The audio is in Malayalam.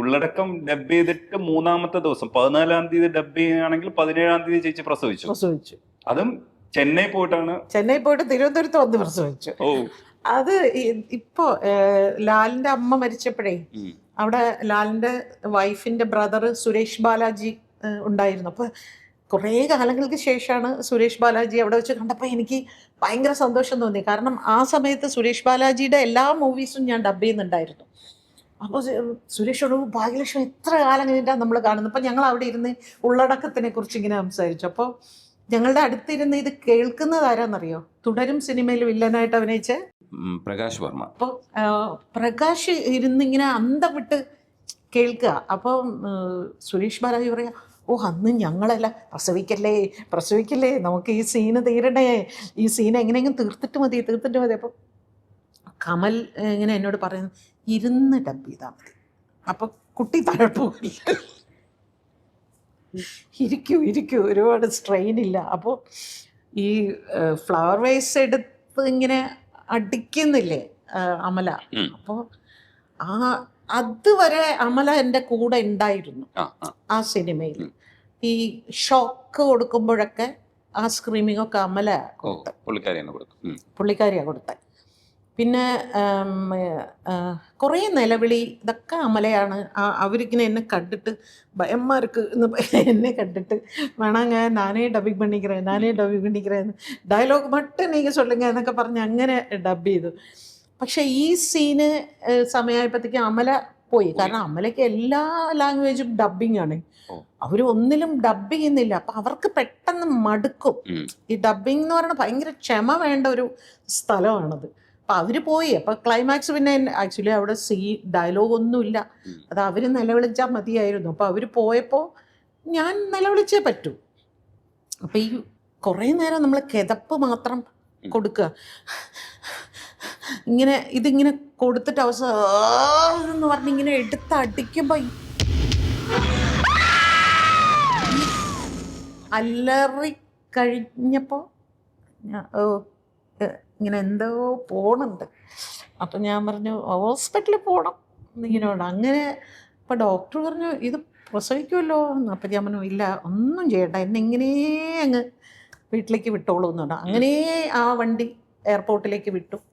ഉള്ളടക്കം ഡബ് ചെയ്തിട്ട് 3-ാമത്തെ ദിവസം 14-ാം തീയതി ഡബ് ചെയ്യുകയാണെങ്കിൽ 17-ാം തീയതി ചേച്ചി പ്രസവിച്ചു. അതും ചെന്നൈ പോയിട്ടാണ്. ചെന്നൈ പോയിട്ട് തിരുവനന്തപുരത്ത് വന്ന് പ്രസവിച്ചു. അത് ഇപ്പോ ലാലിന്റെ അമ്മ മരിച്ചപ്പോഴേ അവിടെ ലാലിന്റെ വൈഫിന്റെ ബ്രദർ സുരേഷ് ബാലാജി ഉണ്ടായിരുന്നു. അപ്പൊ കുറേ കാലങ്ങൾക്ക് ശേഷമാണ് സുരേഷ് ബാലാജി അവിടെ വെച്ച് കണ്ടപ്പോൾ എനിക്ക് ഭയങ്കര സന്തോഷം തോന്നി. കാരണം ആ സമയത്ത് സുരേഷ് ബാലാജിയുടെ എല്ലാ മൂവീസും ഞാൻ ഡബ് ചെയ്യുന്നുണ്ടായിരുന്നു. അപ്പോൾ സുരേഷോട് ഭാഗ്യലക്ഷ്മി എത്ര കാലം കഴിഞ്ഞിട്ടാണ് നമ്മൾ കാണുന്നത്. അപ്പം ഞങ്ങൾ അവിടെ ഇരുന്ന് ഉള്ളടക്കത്തിനെ കുറിച്ച് ഇങ്ങനെ സംസാരിച്ചു. അപ്പോൾ ഞങ്ങളുടെ അടുത്തിരുന്ന് ഇത് കേൾക്കുന്നത് ആരാന്നറിയോ? തുടരും സിനിമയിൽ വില്ലനായിട്ട് അഭിനയിച്ച പ്രകാശ് വർമ്മ. അപ്പോൾ പ്രകാശ് ഇരുന്നിങ്ങനെ അന്തം വിട്ട് കേൾക്കുക. അപ്പം സുരേഷ് ബാലാജി പറയാ, ഓ അന്ന് ഞങ്ങളല്ല പ്രസവിക്കല്ലേ, നമുക്ക് ഈ സീന് തീരണേ, ഈ സീൻ എങ്ങനെയെങ്കിലും തീർത്തിട്ട് മതി. അപ്പം കമൽ ഇങ്ങനെ എന്നോട് പറയുന്നു, ഇരുന്ന് ഡബ് ചെയ്താൽ മതി, അപ്പം കുട്ടി താഴെ പോകില്ല. ഇരിക്കൂ, ഒരുപാട് സ്ട്രെയിൻ ഇല്ല. അപ്പോൾ ഈ ഫ്ലവർ വേസ് എടുത്ത് ഇങ്ങനെ അടിക്കുന്നില്ലേ അമല, അപ്പോൾ അതുവരെ അമല എൻ്റെ കൂടെ ഉണ്ടായിരുന്നു ആ സിനിമയിൽ. ഈ ഷോക്ക് കൊടുക്കുമ്പോഴൊക്കെ ആ സ്ക്രീമിംഗ് ഒക്കെ അമല പുള്ളിക്കാരിയാണ് കൊടുത്തത്. പിന്നെ കുറേ നിലവിളി ഇതൊക്കെ അമലയാണ്. അവരിങ്ങനെ എന്നെ കണ്ടിട്ട് ഭയന്മാർക്ക് എന്നെ കണ്ടിട്ട് വേണം നാനേ ഡബിങ് പണിக்கிறேன் ഡയലോഗ് മട്ടും നീங்க சொல்லுங்க എന്നൊക്കെ പറഞ്ഞ് അങ്ങനെ ഡബ് ചെയ്തു. പക്ഷെ ഈ സീന് സമയമായപ്പോഴത്തേക്കും അമല പോയി. കാരണം അമലയ്ക്ക് എല്ലാ ലാംഗ്വേജും ഡബിങ് ആണ്. അവർ ഒന്നിലും ഡബ് ചെയ്യുന്നില്ല. അപ്പം അവർക്ക് പെട്ടെന്ന് മടുക്കും. ഈ ഡബിങ് എന്ന് പറയുന്നത് ഭയങ്കര ക്ഷമ വേണ്ട ഒരു സ്ഥലമാണത്. അപ്പം അവർ പോയി. അപ്പം ക്ലൈമാക്സ് പിന്നെ ആക്ച്വലി അവിടെ ഡയലോഗ് ഒന്നുമില്ല. അത് അവർ നിലവിളിച്ചാൽ മതിയായിരുന്നു. അപ്പം അവർ പോയപ്പോൾ ഞാൻ നിലവിളിച്ചേ പറ്റൂ. അപ്പം ഈ കുറേ നേരം നമ്മൾ കിതപ്പ് മാത്രം കൊടുക്കുക. ഇതിങ്ങനെ കൊടുത്തിട്ട് അവസാനം എന്ന് പറഞ്ഞിങ്ങനെ എടുത്ത് അടിക്കുമ്പോൾ അല്ലറി കഴിഞ്ഞപ്പോൾ ഇങ്ങനെ എന്തോ പോണുണ്ട്. അപ്പം ഞാൻ പറഞ്ഞു ഹോസ്പിറ്റലിൽ പോകണം എന്നിങ്ങനെയുണ്ട്. അങ്ങനെ ഇപ്പം ഡോക്ടർ പറഞ്ഞു ഇത് പ്രസവിക്കുമല്ലോ എന്ന്. അപ്പം ഞാൻ പറഞ്ഞു ഇല്ല, ഒന്നും ചെയ്യണ്ട, എന്നെ ഇങ്ങനെ അങ്ങ് വീട്ടിലേക്ക് വിട്ടോളൂ എന്നുണ്ട്. അങ്ങനെ ആ വണ്ടി എയർപോർട്ടിലേക്ക് വിട്ടു.